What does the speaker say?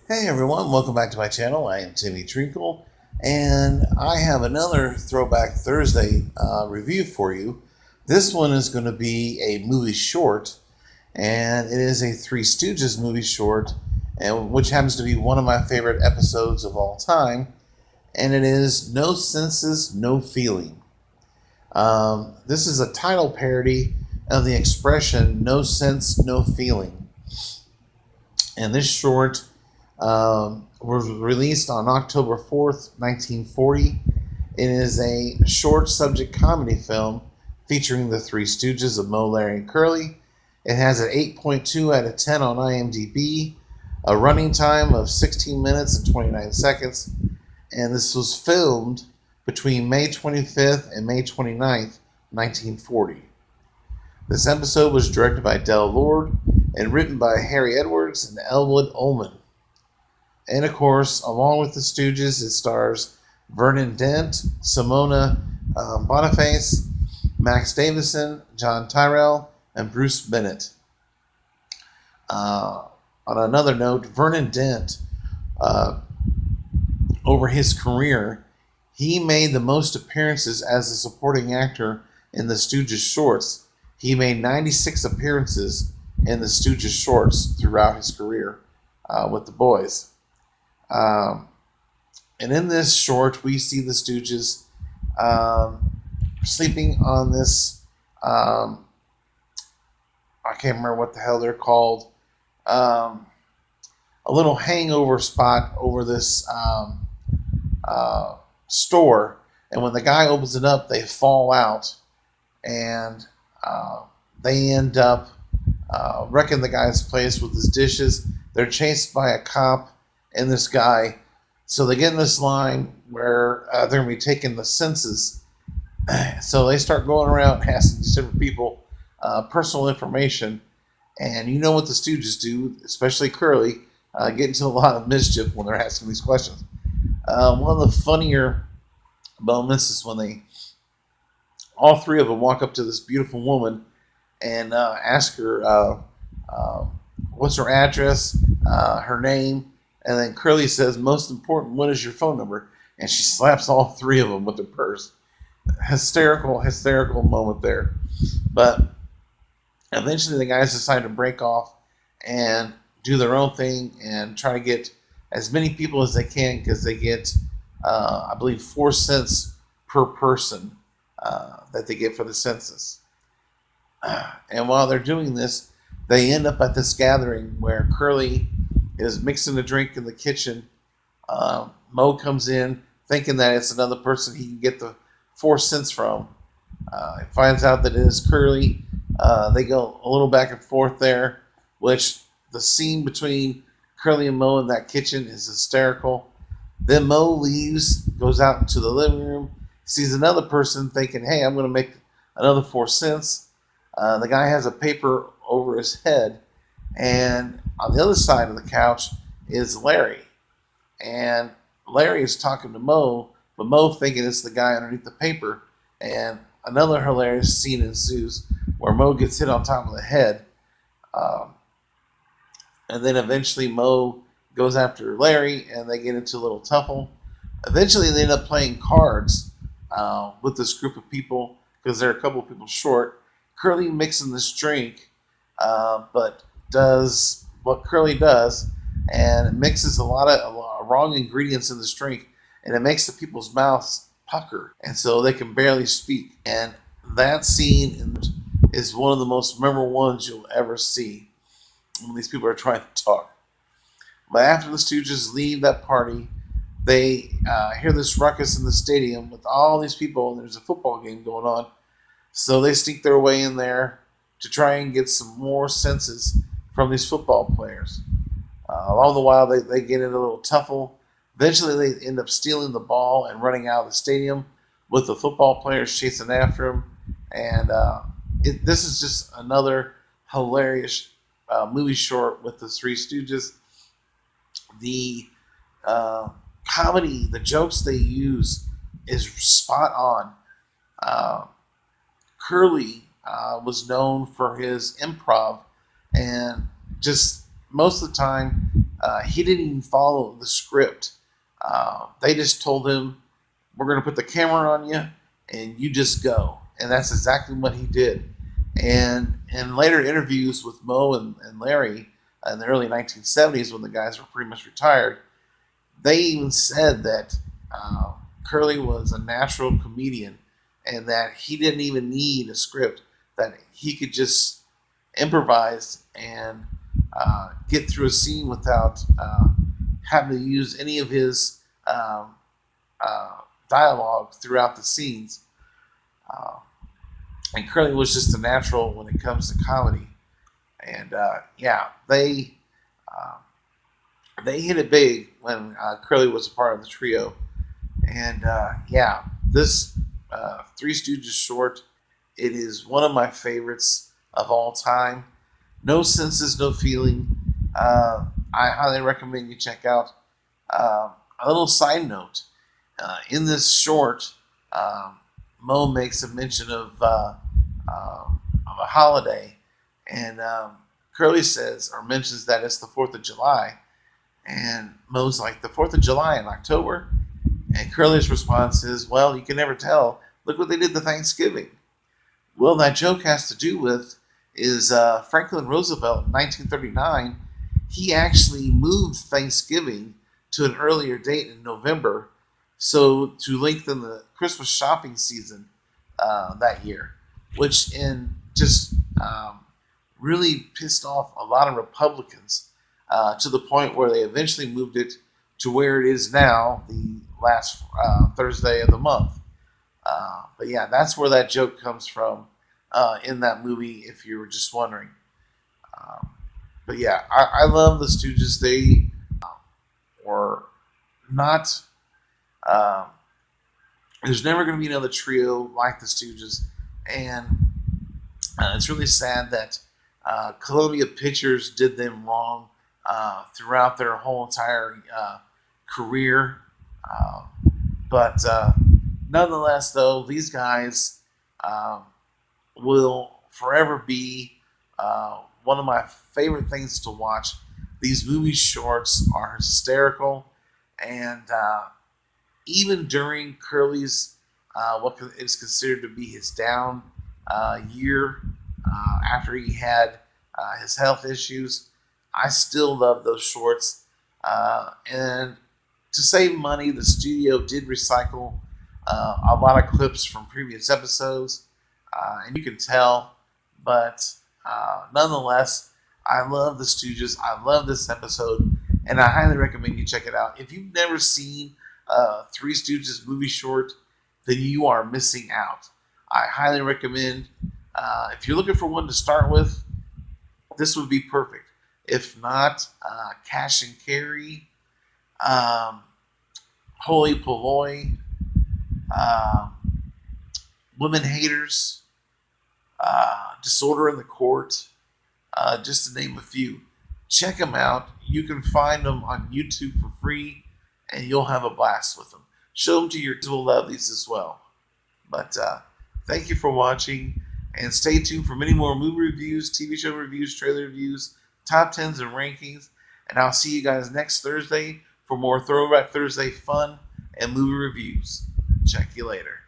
Hey everyone, welcome back to my channel. I am Timmy Treacle, and I have another Throwback Thursday review for you. This one is going to be a movie short, and it is a Three Stooges movie short, and which happens to be one of my favorite episodes of all time, and it is No Senses, No Feeling. This is a title parody of the expression "no sense, no feeling," and this short was released on October 4th, 1940. It is a short subject comedy film featuring the Three Stooges of Moe, Larry, and Curly. It has an 8.2 out of 10 on IMDb, a running time of 16 minutes and 29 seconds, and this was filmed between May 25th and May 29th, 1940. This episode was directed by Del Lord and written by Harry Edwards and Elwood Ullman. And of course, along with the Stooges, it stars Vernon Dent, Simona Boniface, Max Davison, John Tyrrell, and Bruce Bennett. On another note, Vernon Dent, over his career, he made the most appearances as a supporting actor in the Stooges shorts. He made 96 appearances in the Stooges shorts throughout his career with the boys. And in this short, we see the Stooges sleeping on this, I can't remember what the hell they're called, a little hangover spot over this store. And when the guy opens it up, they fall out, and they end up wrecking the guy's place with his dishes. They're chased by a cop and this guy. So they get in this line where they're going to be taking the census. So they start going around asking these different people personal information. And you know what the Stooges do, especially Curly, get into a lot of mischief when they're asking these questions. One of the funnier moments is when all three of them walk up to this beautiful woman and ask her what's her address, her name, and then Curly says, "Most important, what is your phone number?" And she slaps all three of them with her purse. Hysterical moment there. But eventually the guys decide to break off and do their own thing and try to get as many people as they can, because they get, I believe, 4 cents per person that they get for the census. And while they're doing this, they end up at this gathering where Curly is mixing a drink in the kitchen. Moe comes in thinking that it's another person he can get the 4 cents from. He finds out that it is Curly. They go a little back and forth there, which the scene between Curly and Moe in that kitchen is hysterical. Then Moe leaves, goes out into the living room, sees another person thinking, "Hey, I'm going to make another 4 cents." The guy has a paper over his head, and on the other side of the couch is Larry. And Larry is talking to Moe, but Moe thinking it's the guy underneath the paper. And another hilarious scene ensues where Moe gets hit on top of the head. And then eventually Moe goes after Larry, and they get into a little tuffle. Eventually they end up playing cards with this group of people, because they're a couple of people short. Curly mixing this drink, but does what Curly does, and mixes a lot of wrong ingredients in this drink, and it makes the people's mouths pucker, and so they can barely speak. And that scene is one of the most memorable ones you'll ever see when these people are trying to talk. But after the Stooges leave that party, they hear this ruckus in the stadium with all these people, and there's a football game going on. So they sneak their way in there to try and get some more senses from these football players. All the while, they get in a little tuffle. Eventually, they end up stealing the ball and running out of the stadium with the football players chasing after them. And this is just another hilarious movie short with the Three Stooges. The comedy, the jokes they use is spot on. Curly was known for his improv, and just most of the time He didn't even follow the script. They just told him, "We're going to put the camera on you, and you just go." And that's exactly what he did. And in later interviews with Mo and Larry in the early 1970s, when the guys were pretty much retired, they even said that Curly was a natural comedian and that he didn't even need a script, that he could just improvise and get through a scene without having to use any of his dialogue throughout the scenes. Uh, and Curly was just a natural when it comes to comedy. And yeah, uh, they hit it big when Curly was a part of the trio. And yeah, this Three Stooges short, it is one of my favorites of all time. No Senses, No Feeling. I highly recommend you check out. A little side note: in this short, Mo makes a mention of a holiday, and Curly says or mentions that it's the 4th of July, and Mo's like, "The 4th of July in October?" And Curly's response is, "Well, you can never tell. Look what they did to Thanksgiving." Well, that joke has to do with is Franklin Roosevelt in 1939. He actually moved Thanksgiving to an earlier date in November, so to lengthen the Christmas shopping season that year, which in just really pissed off a lot of Republicans to the point where they eventually moved it to where it is now, the last Thursday of the month. But yeah, that's where that joke comes from in that movie, if you were just wondering. Um, but yeah, I love the Stooges. They were not. Um, there's never going to be another trio like the Stooges, and it's really sad that Columbia Pictures did them wrong throughout their whole entire career. Uh, but nonetheless, though, these guys um, will forever be one of my favorite things to watch. These movie shorts are hysterical, and even during Curly's what is considered to be his down year after he had his health issues, I still love those shorts. And to save money, the studio did recycle a lot of clips from previous episodes, and you can tell. But nonetheless, I love the Stooges. I love this episode, and I highly recommend you check it out. If you've never seen Three Stooges movie short, then you are missing out. I highly recommend. If you're looking for one to start with, this would be perfect. If not, Cash and Carry, um, Holy Polloi, um, Women Haters, Disorder in the Court, just to name a few. Check them out. You can find them on YouTube for free, and you'll have a blast with them. Show them to your kids. Will love these as well. But thank you for watching, and stay tuned for many more movie reviews, TV show reviews, trailer reviews, top 10s and rankings. And I'll see you guys next Thursday for more Throwback Thursday fun and movie reviews. Check you later.